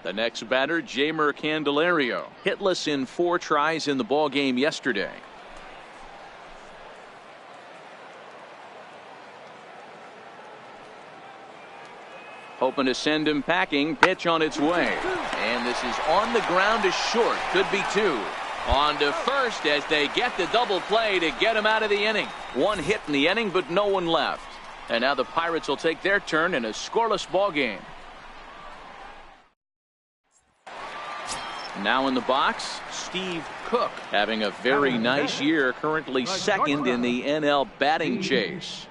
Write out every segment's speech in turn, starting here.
The next batter, Jamer Candelario, hitless in 4 tries in the ball game yesterday. Hoping to send him packing. Pitch on its way, and this is on the ground to short. Could be 2. On to first as they get the double play to get him out of the inning. 1 hit in the inning, but no one left. And now the Pirates will take their turn in a scoreless ball game. Now in the box, Steve Cook, having a very nice year, currently second in the NL batting chase.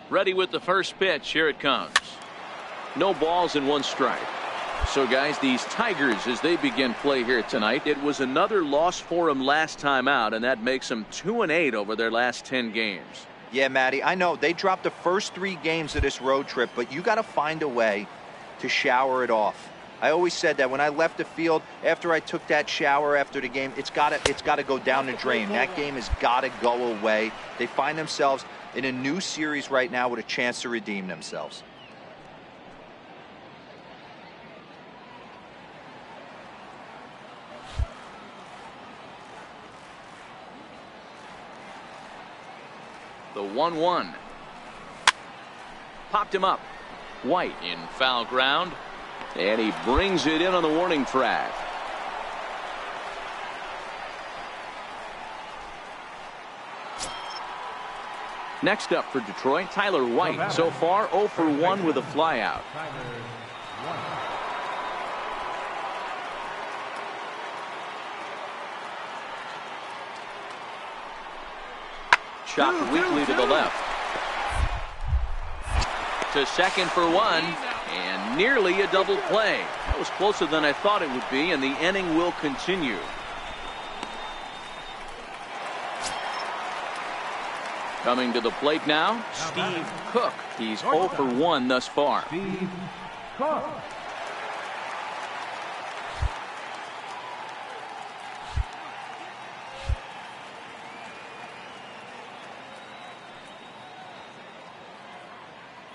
Ready with the first pitch. Here it comes. No balls and 1 strike. So guys, these Tigers, as they begin play here tonight, it was another loss for them last time out, and that makes them 2-8 over their last 10 games. Yeah, Matty, I know they dropped the first 3 games of this road trip, but you got to find a way to shower it off. I always said that when I left the field after I took that shower after the game, it's got to go down the drain. That game has got to go away. They find themselves in a new series right now with a chance to redeem themselves. The 1-1. Popped him up. White in foul ground. And he brings it in on the warning track. Next up for Detroit, Tyler White. So far 0 for 1 with a flyout. Chopped weakly to the left. To second for 1, and nearly a double play. That was closer than I thought it would be, and the inning will continue. Coming to the plate now, Steve Cook. He's 0 for 1 thus far. Steve Cook.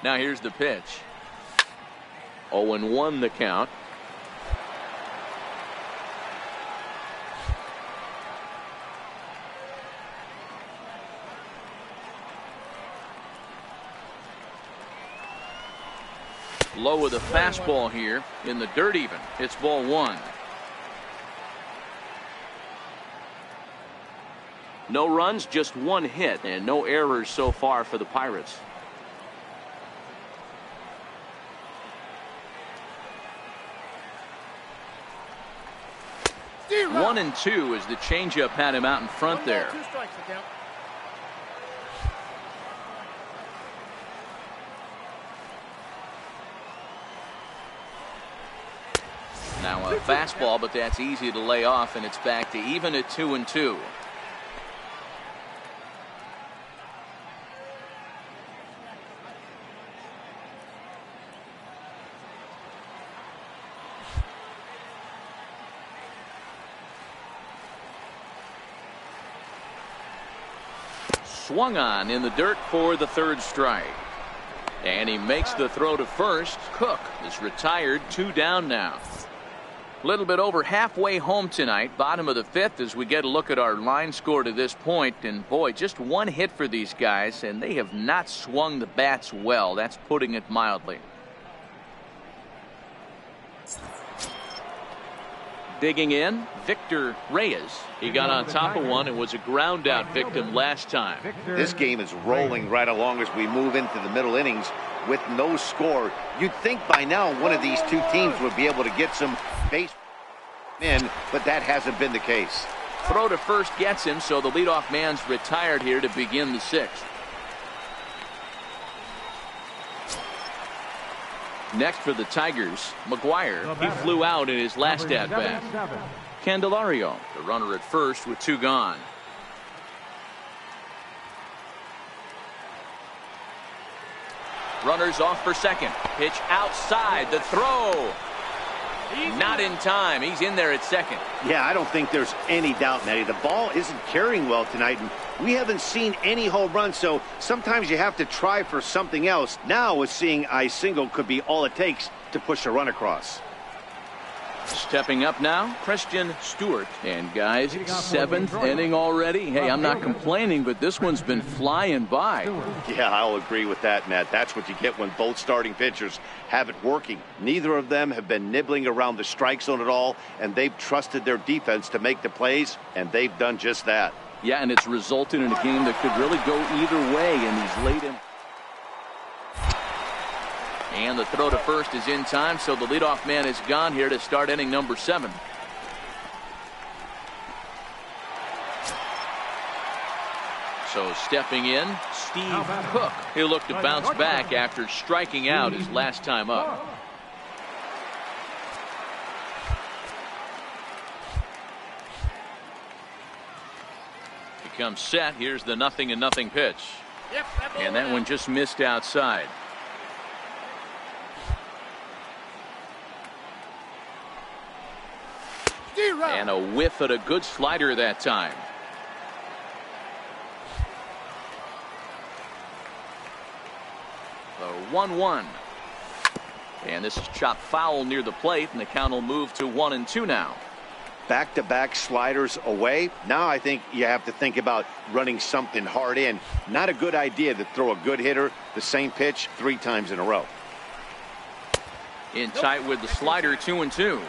Now here's the pitch. 0-1 the count. Low with a fastball here in the dirt even. It's ball 1. No runs, just 1 hit, and no errors so far for the Pirates. One and 2 as the changeup had him out in front there. Now a fastball, but that's easy to lay off, and it's back to even at 2-2. Swung on in the dirt for the 3rd strike. And he makes the throw to first. Cook is retired, 2 down now. A little bit over halfway home tonight, bottom of the 5th, as we get a look at our line score to this point. And boy, just one hit for these guys, and they have not swung the bats well. That's putting it mildly. Digging in, Victor Reyes. He got on top of one and was a ground out victim last time. This game is rolling right along as we move into the middle innings with no score. You'd think by now one of these two teams would be able to get some base in, but that hasn't been the case. Throw to first gets him, so the leadoff man's retired here to begin the 6th. Next for the Tigers, McGuire. He flew out in his last at-bat. Candelario, the runner at first with 2 gone. Runners off for second. Pitch outside. The throw. Not in time. He's in there at second. Yeah, I don't think there's any doubt, Matty. The ball isn't carrying well tonight, and we haven't seen any home runs, so sometimes you have to try for something else. Now, with seeing I single could be all it takes to push a run across. Stepping up now, Christian Stewart. And guys, 7th inning already. Hey, I'm not complaining, but this one's been flying by. Yeah, I'll agree with that, Matt. That's what you get when both starting pitchers have it working. Neither of them have been nibbling around the strike zone at all, and they've trusted their defense to make the plays, and they've done just that. Yeah, and it's resulted in a game that could really go either way in these late innings. And the throw to first is in time, so the leadoff man is gone here to start inning number 7. So stepping in, Steve Cook. He'll look to bounce back after striking out his last time up. He comes set. Here's the 0-0 pitch. And that one just missed outside. And a whiff at a good slider that time. The 1-1. And this is chopped foul near the plate, and the count will move to 1-2 now. Back-to-back sliders away. Now I think you have to think about running something hard in. Not a good idea to throw a good hitter the same pitch 3 times in a row. In tight with the slider, 2-2.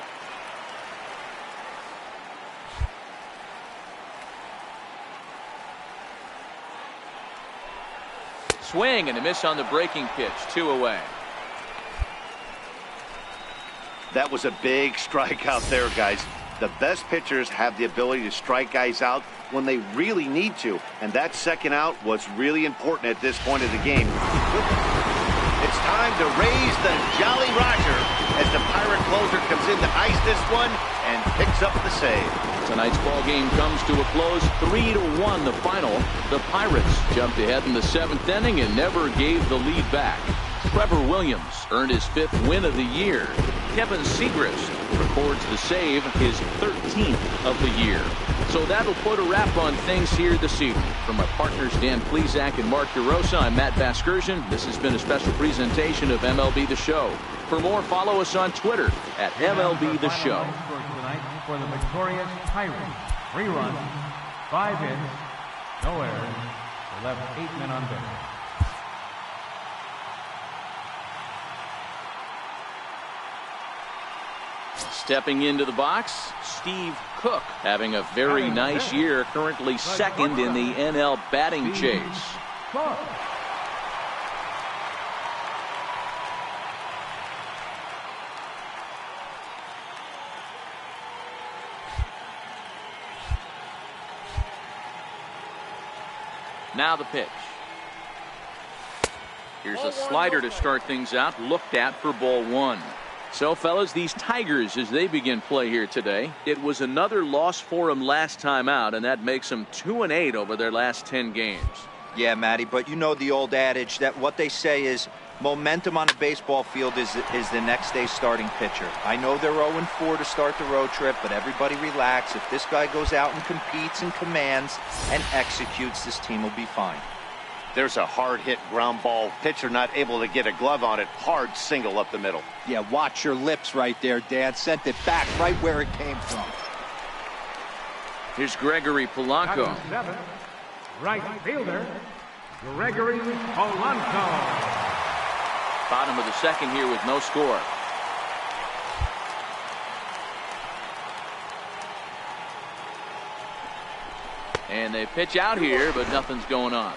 Swing and a miss on the breaking pitch. 2 away. That was a big strikeout there, guys. The best pitchers have the ability to strike guys out when they really need to, and that second out was really important at this point of the game. It's time to raise the Jolly Roger as the Pirate closer comes in to ice this one and picks up the save. Tonight's ball game comes to a close, 3-1 the final. The Pirates jumped ahead in the 7th inning and never gave the lead back. Trevor Williams earned his 5th win of the year. Kevin Segrist records the save, his 13th of the year. So that'll put a wrap on things here this evening. From my partners Dan Plesac and Mark DeRosa, I'm Matt Vasgersian. This has been a special presentation of MLB The Show. For more, follow us on Twitter at MLB The Show. For the victorious Pirates, 3 runs, 5 hits, no errors, left 8 men on base. Stepping into the box, Steve Cook, having a very nice year, currently 2nd in the NL batting chase. Now the pitch. Here's a slider to start things out, looked at for ball 1. So, fellas, these Tigers, as they begin play here today, it was another loss for them last time out, and that makes them 2-8 over their last 10 games. Yeah, Matty, but you know the old adage that what they say is momentum on a baseball field is the next day's starting pitcher. I know they're 0-4 to start the road trip, but everybody relax. If this guy goes out and competes and commands and executes, this team will be fine. There's a hard-hit ground ball. Pitcher not able to get a glove on it. Hard single up the middle. Yeah, watch your lips right there, Dan. Sent it back right where it came from. Here's Gregory Polanco. 7, right fielder, Gregory Polanco. Bottom of the second here with no score. And they pitch out here, but nothing's going on.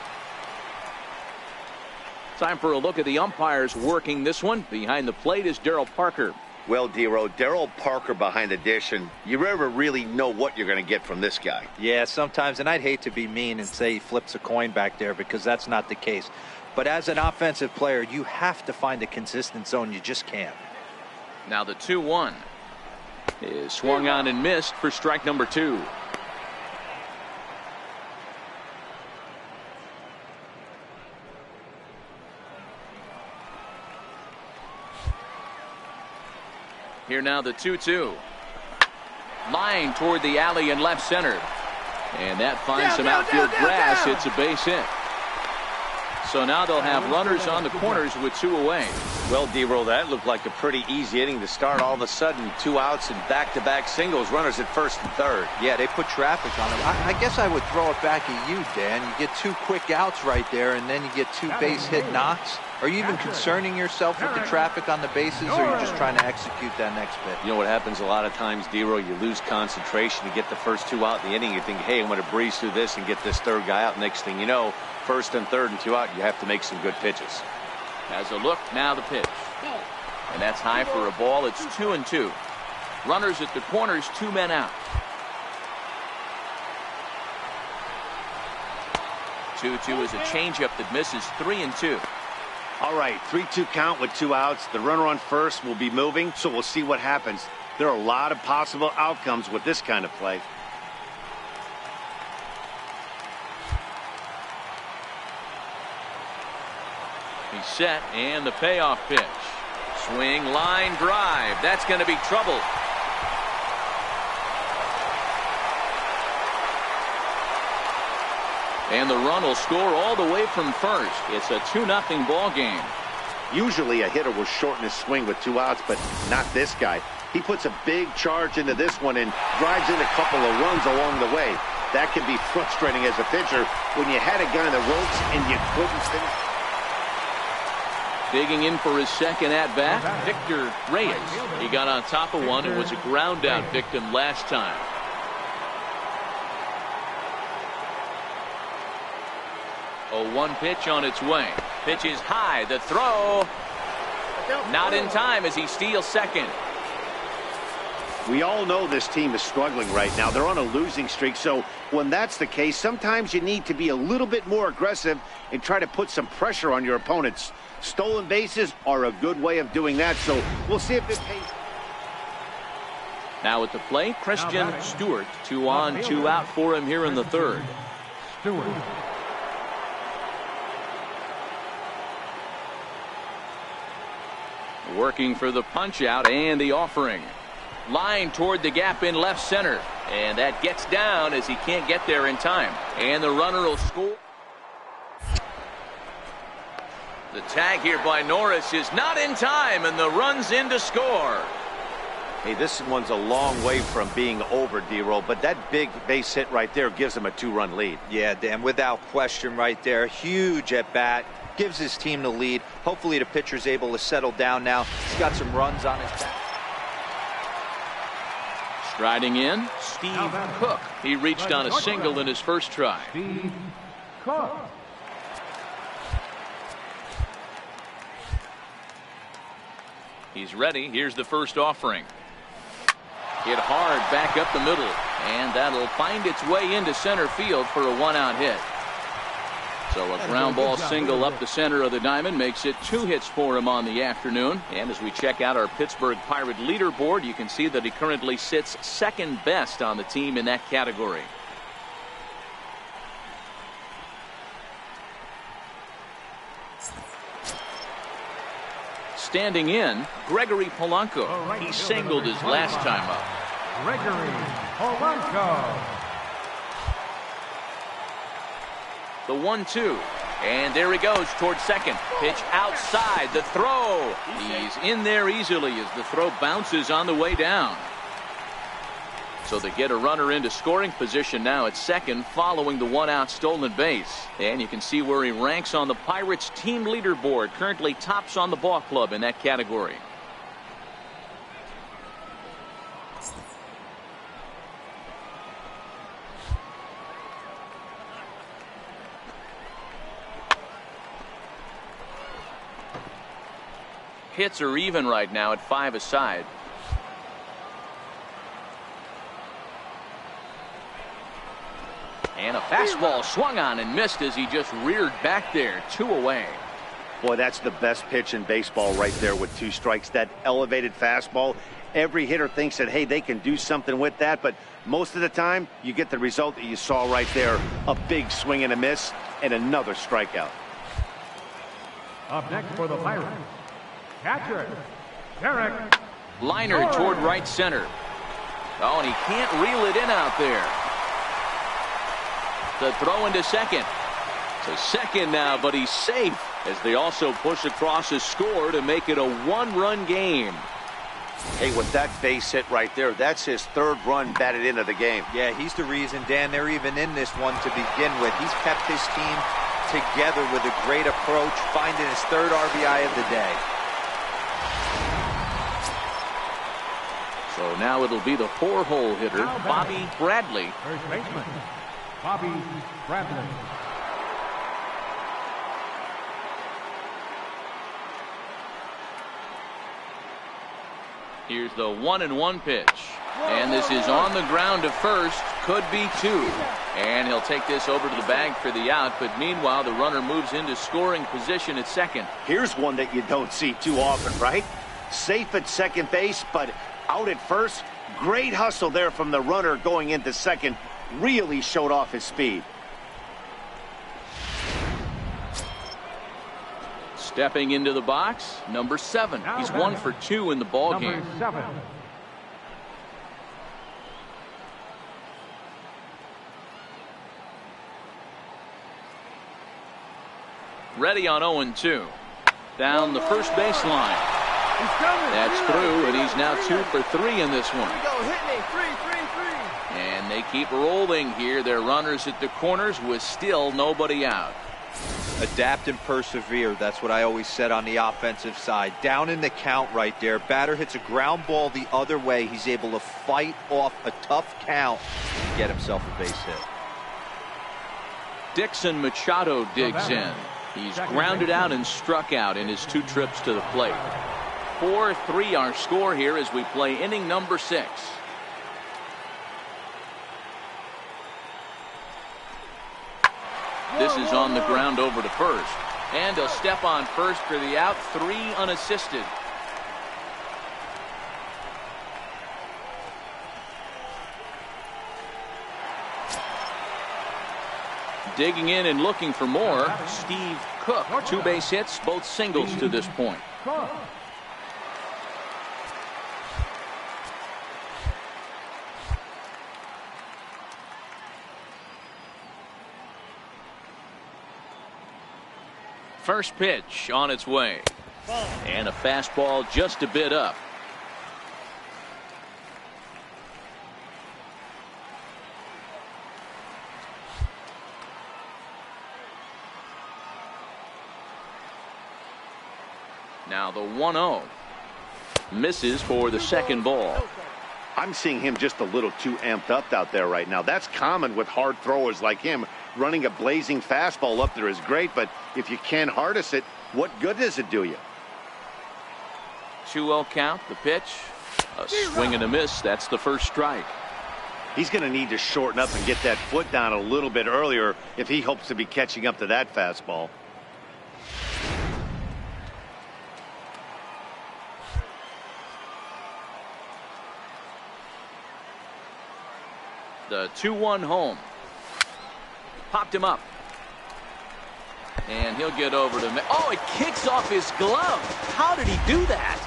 Time for a look at the umpires working this one. Behind the plate is Darryl Parker. Well, Dero, Darryl Parker behind the dish, and you never really know what you're going to get from this guy. Yeah, sometimes, and I'd hate to be mean and say he flips a coin back there because that's not the case. But as an offensive player, you have to find a consistent zone. You just can't. Now the 2-1 is swung on and missed for strike number 2. Here now the 2-2. Line toward the alley in left center. And that finds some outfield grass. It's a base hit. So now they'll have runners on the corners with 2 away. Well, D-Roll, that looked like a pretty easy inning to start. All of a sudden, 2 outs and back-to-back singles. Runners at first and third. Yeah, they put traffic on them. I guess I would throw it back at you, Dan. You get 2 quick outs right there, and then you get 2 base hit knocks. Are you even concerning yourself with the traffic on the bases, or are you just trying to execute that next bit? You know what happens a lot of times, D-Roll? You lose concentration. You get the first 2 out in the inning. You think, hey, I'm going to breeze through this and get this 3rd guy out. Next thing you know, 1st and 3rd and 2 out, you have to make some good pitches. Has a look, now the pitch. And that's high for a ball. It's 2-2. Runners at the corners, 2 men out. 2-2 is a changeup that misses. 3-2. All right, 3-2 count with 2 outs. The runner on first will be moving, so we'll see what happens. There are a lot of possible outcomes with this kind of play. He's set, and the payoff pitch. Swing, line, drive. That's going to be trouble. And the run will score all the way from first. It's a 2-0 ball game. Usually a hitter will shorten his swing with 2 outs, but not this guy. He puts a big charge into this one and drives in a couple of runs along the way. That can be frustrating as a pitcher when you had a guy in the ropes and you couldn't finish. Digging in for his second at-bat, Victor Reyes. He got on top of one and was a ground-out victim last time. A 1 pitch on its way. Pitch is high. The throw. Not in time as he steals second. We all know this team is struggling right now. They're on a losing streak, so when that's the case, sometimes you need to be a little bit more aggressive and try to put some pressure on your opponents. Stolen bases are a good way of doing that, so we'll see if it pays. Now at the plate, Christian Stewart. 2 on, 2 out for him here in the 3rd. Stewart. Working for the punch out and the offering. Line toward the gap in left center. And that gets down as he can't get there in time. And the runner will score. The tag here by Norris is not in time, and the run's in to score. Hey, this one's a long way from being over, D-Roll, but that big base hit right there gives him a 2-run lead. Yeah, Dan, without question right there. Huge at bat. Gives his team the lead. Hopefully the pitcher's able to settle down now. He's got some runs on his back. Striding in, Steve Cook. He reached on a single in his first try. Steve Cook. He's ready. Here's the first offering. Hit hard back up the middle. And that'll find its way into center field for a 1-out hit. So a ground ball single up the center of the diamond makes it 2 hits for him on the afternoon. And as we check out our Pittsburgh Pirate leaderboard, you can see that he currently sits 2nd best on the team in that category. Standing in, Gregory Polanco. He singled his last time up. Gregory Polanco. The 1-2. And there he goes towards second. Pitch outside. The throw. He's in there easily as the throw bounces on the way down. So they get a runner into scoring position now at second following the one-out stolen base. And you can see where he ranks on the Pirates team leaderboard. Currently tops on the ball club in that category. Hits are even right now at 5 aside. And a fastball swung on and missed as he just reared back there. 2 away. Boy, that's the best pitch in baseball right there with 2 strikes. That elevated fastball. Every hitter thinks that, hey, they can do something with that. But most of the time, you get the result that you saw right there. A big swing and a miss and another strikeout. Up next for the Pirates, catcher, Derek. Liner toward right center. Oh, and he can't reel it in out there. The throw into second. To second now, but he's safe as they also push across a score to make it a 1-run game. Hey, with that base hit right there, that's his 3rd run batted into the game. Yeah, he's the reason, Dan, they're even in this one to begin with. He's kept his team together with a great approach, finding his 3rd RBI of the day. So now it'll be the 4-hole hitter, Bobby Bradley. First baseman, Bobby Bradley. Here's the 1-1 pitch. And this is on the ground to first. Could be 2. And he'll take this over to the bag for the out. But meanwhile, the runner moves into scoring position at second. Here's one that you don't see too often, right? Safe at second base, but out at first. Great hustle there from the runner going into second. Really showed off his speed. Stepping into the box, number 7. He's 1 for 2 in the ball game. Number 7. Ready on 0-2. Down the first baseline. That's through, and he's now 2 for 3 in this one. And they keep rolling here. Their runners at the corners with still nobody out. Adapt and persevere. That's what I always said on the offensive side. Down in the count right there. Batter hits a ground ball the other way. He's able to fight off a tough count and get himself a base hit. Dixon Machado digs in. He's grounded out and struck out in his 2 trips to the plate. 4-3 our score here as we play inning number 6. This is on the ground over to first. And he'll step on first for the out. 3 unassisted. Digging in and looking for more, Steve Cook. 2 base hits, both singles to this point. First pitch on its way. And a fastball just a bit up. Now the 1-0. Misses for the second ball. I'm seeing him just a little too amped up out there right now. That's common with hard throwers like him. Running a blazing fastball up there is great, but if you can't harness it, what good does it do you? 2-0 count, the pitch. A swing and a miss. That's the first strike. He's going to need to shorten up and get that foot down a little bit earlier if he hopes to be catching up to that fastball. The 2-1 home. Popped him up. And he'll get over to... Oh, it kicks off his glove. How did he do that?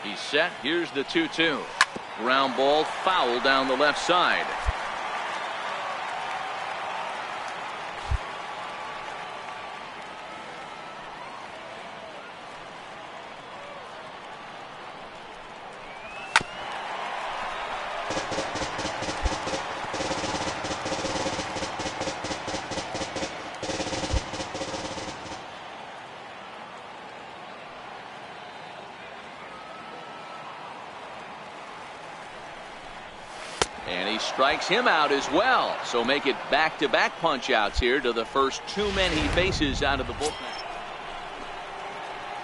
He's set. Here's the 2-2. Ground ball foul down the left side. strikes him out as well. So make it back-to-back punch-outs here to the first 2 men he faces out of the bullpen.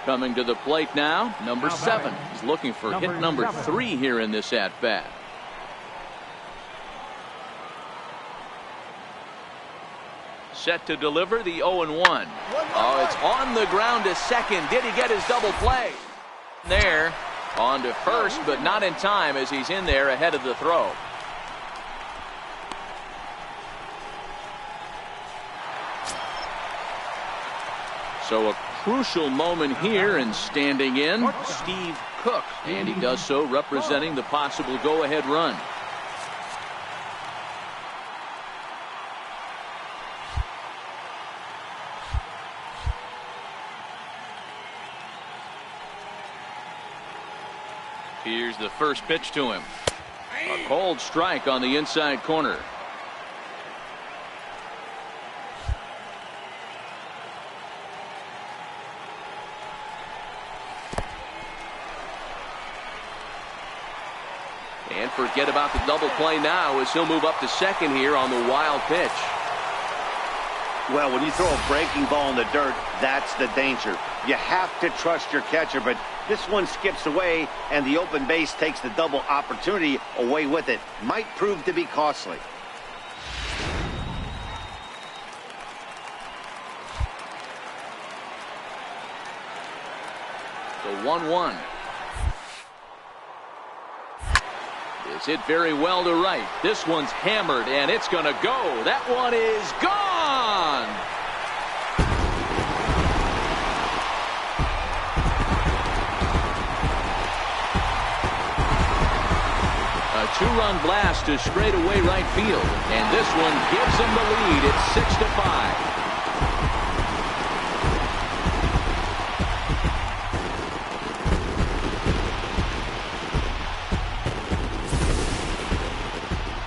Coming to the plate now, number 7. He's looking for hit number 3 here in this at-bat. Set to deliver the 0-1. Oh, it's on the ground to second. Did he get his double play? There, on to first, but not in time as he's in there ahead of the throw. So a crucial moment here, and standing in, Steve Cook. And he does so representing the possible go-ahead run. Here's the first pitch to him. A cold strike on the inside corner. And forget about the double play now as he'll move up to second here on the wild pitch. Well, when you throw a breaking ball in the dirt, that's the danger. You have to trust your catcher, but this one skips away, and the open base takes the double opportunity away with it. Might prove to be costly. The 1-1. It's hit very well to right. This one's hammered, and it's going to go. That one is gone. A 2-run blast to straightaway right field, and this one gives them the lead. It's 6-5.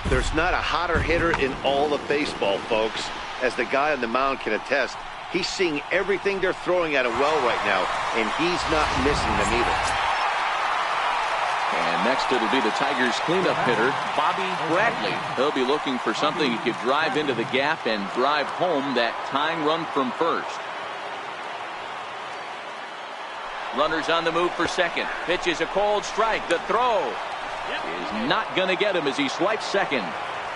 There's not a hotter hitter in all of baseball, folks. As the guy on the mound can attest, he's seeing everything they're throwing at him well right now, and he's not missing them either. And next it'll be the Tigers cleanup hitter, Bobby Bradley. He'll be looking for something he could drive into the gap and drive home that tying run from first. Runners on the move for second. Pitch is a cold strike. The throw is not going to get him as he swipes second.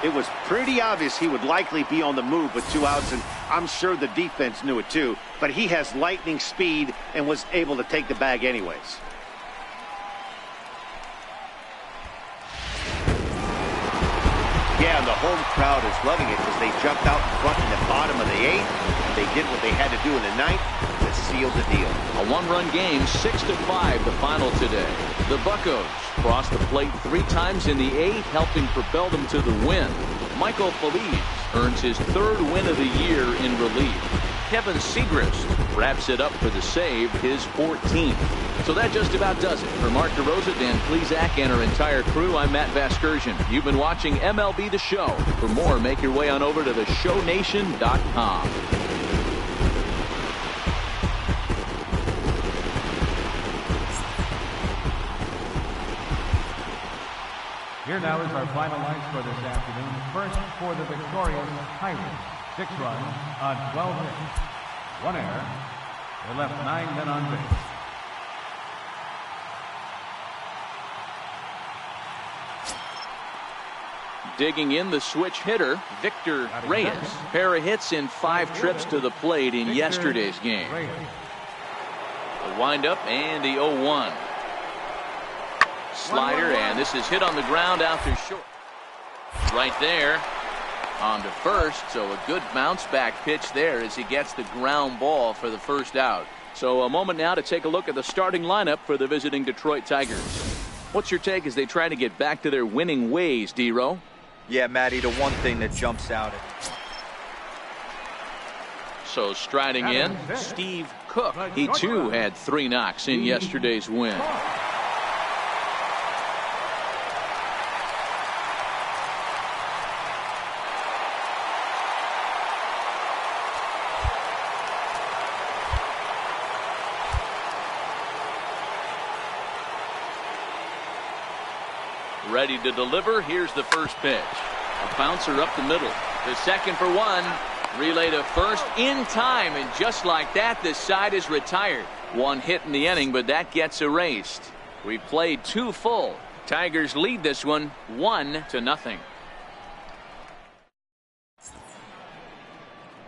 It was pretty obvious he would likely be on the move with 2 outs, and I'm sure the defense knew it too, but he has lightning speed and was able to take the bag anyways. Yeah, and the home crowd is loving it because they jumped out in front in the bottom of the 8th, and they did what they had to do in the 9th to seal the deal. A 1-run game, 6-5 the final today. The Buccos crossed the plate 3 times in the 8th, helping propel them to the win. Michael Feliz earns his 3rd win of the year in relief. Kevin Segrist wraps it up for the save, his 14th. So that just about does it. For Mark DeRosa, Dan Plesac, and our entire crew, I'm Matt Vasgersian. You've been watching MLB The Show. For more, make your way on over to theshownation.com. Here now is our final lines for this afternoon. First, for the victorious Pirates, 6 runs on 12 hits, 1 error. They left 9 men on base. Digging in, the switch hitter, Victor Reyes. Pair of hits in 5 trips to the plate in yesterday's game. The windup and the 0-1. Slider, and this is hit on the ground out to short. Right there on to first, so a good bounce back pitch there as he gets the ground ball for the first out. So a moment now to take a look at the starting lineup for the visiting Detroit Tigers. What's your take as they try to get back to their winning ways, D-Row? Yeah, Matty, the one thing that jumps out So striding in, Steve Cook. He too had 3 knocks in yesterday's win. Ready to deliver. Here's the first pitch. A bouncer up the middle. The second for one. Relay to first in time, and just like that, this side is retired. One hit in the inning, but that gets erased. We've played 2 full. Tigers lead this one 1-0.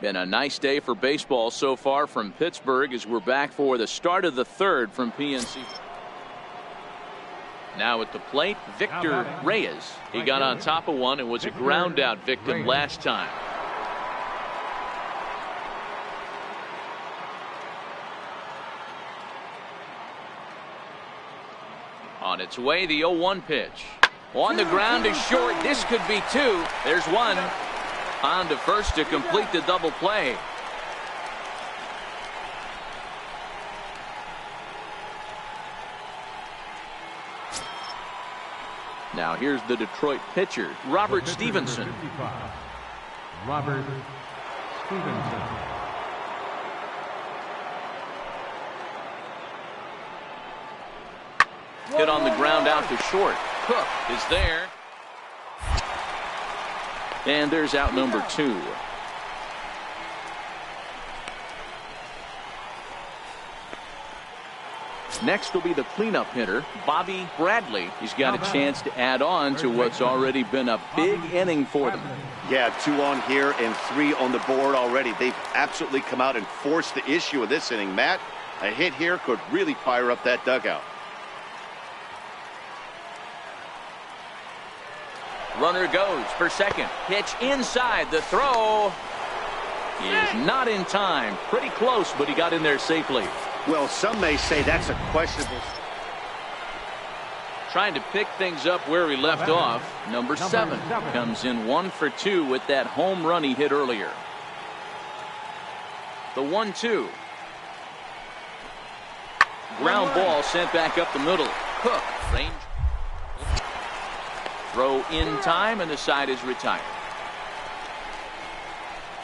Been a nice day for baseball so far from Pittsburgh as we're back for the start of the third from PNC. Now at the plate, Victor Reyes. He got on top of one and was a ground out victim last time. On its way, the 0-1 pitch. On the ground is short. This could be 2. There's 1. On to first to complete the double play. Now here's the Detroit pitcher, Robert Stevenson. Robert Stevenson. Hit on the ground out to short. Cook is there. And there's out number 2. Next will be the cleanup hitter, Bobby Bradley. He's got a chance to add on to what's already been a big inning for them. Yeah, 2 on here and 3 on the board already. They've absolutely come out and forced the issue of this inning. Matt, a hit here could really fire up that dugout. Runner goes for second. Pitch inside. The throw is not in time. Pretty close, but he got in there safely. Well, some may say that's a questionable. Trying to pick things up where he left off. Number 7 comes in 1 for 2 with that home run he hit earlier. The 1-2. Ground ball sent back up the middle. Cook range. Throw in time, and the side is retired.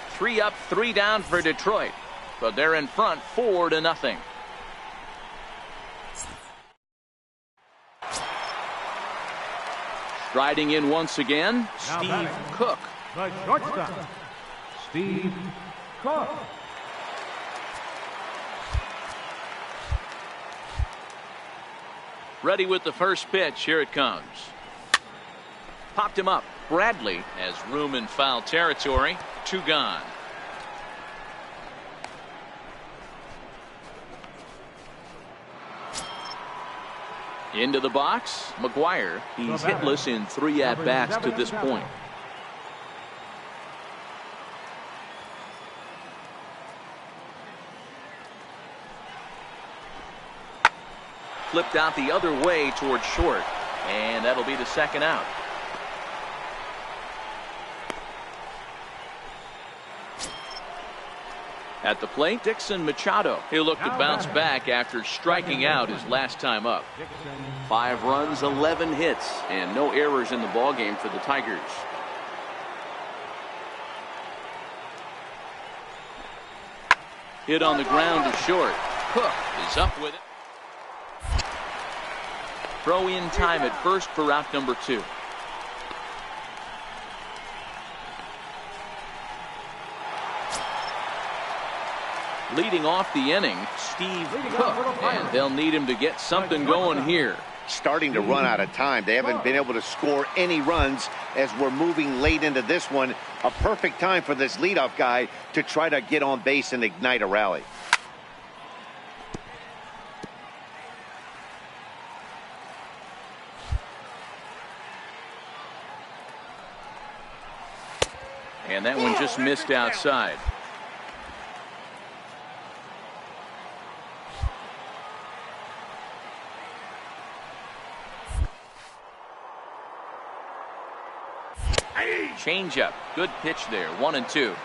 3 up, 3 down for Detroit, but they're in front 4-0. Striding in once again, Steve Cook. The shortstop, Steve Cook. Ready with the first pitch. Here it comes. Popped him up. Bradley has room in foul territory. 2 gone. Into the box, McGuire. He's hitless in 3 at-bats to this point. Flipped out the other way towards short, and that'll be the second out. At the plate, Dixon Machado. He'll look to bounce back after striking out his last time up. 5 runs, 11 hits, and no errors in the ballgame for the Tigers. Hit on the ground to short. Cook is up with it. Throw in time at first for out number 2. Leading off the inning, Steve Cook, and they'll need him to get something going here. Starting to run out of time. They haven't been able to score any runs as we're moving late into this one. A perfect time for this leadoff guy to try to get on base and ignite a rally. And that one just missed outside. Changeup. Good pitch there. 1-2.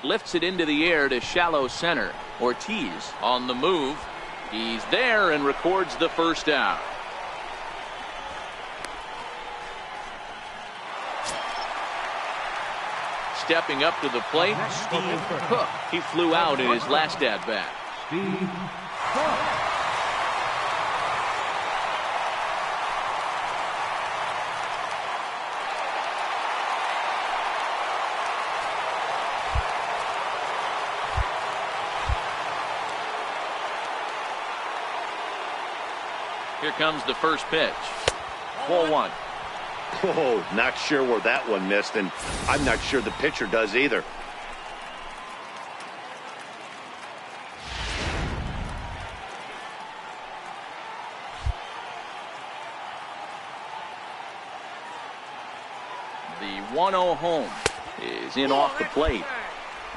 Lifts it into the air to shallow center. Ortiz on the move. He's there and records the first out. Stepping up to the plate, Steve Cook. He flew out in his last at-bat. Steve Cook. Here comes the first pitch. 4-1. Oh, not sure where that one missed, and I'm not sure the pitcher does either. The 1-0 home is in off the plate.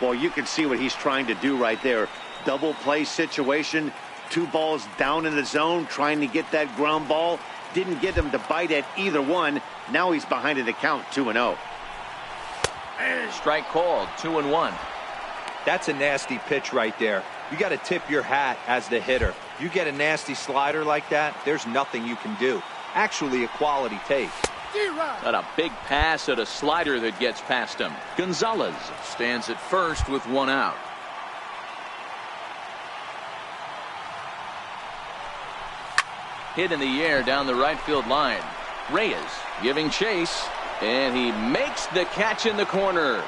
Well, you can see what he's trying to do right there. Double play situation. 2 balls down in the zone, trying to get that ground ball. Didn't get him to bite at either one. Now he's behind in the count, 2-0. Strike called, 2-1. That's a nasty pitch right there. You got to tip your hat as the hitter. You get a nasty slider like that, there's nothing you can do. Actually, a quality take. Got a big pass at a slider that gets past him. Gonzalez stands at first with 1 out. Hit in the air down the right field line. Reyes giving chase, and he makes the catch in the corner.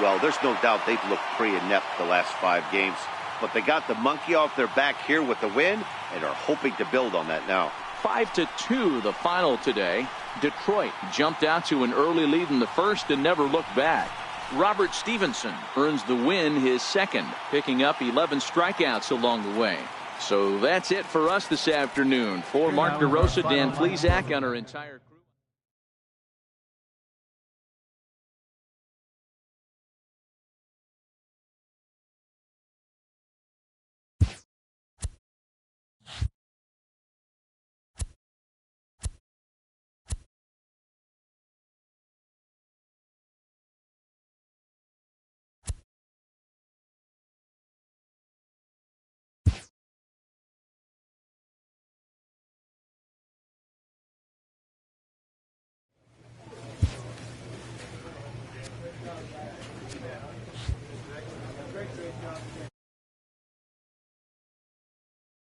Well, there's no doubt they've looked pretty inept the last 5 games, but they got the monkey off their back here with the win and are hoping to build on that now. 5-2 the final today. Detroit jumped out to an early lead in the first and never looked back. Robert Stevenson earns the win, his second, picking up 11 strikeouts along the way. So that's it for us this afternoon. For Mark DeRosa, Dan Plesac, on our entire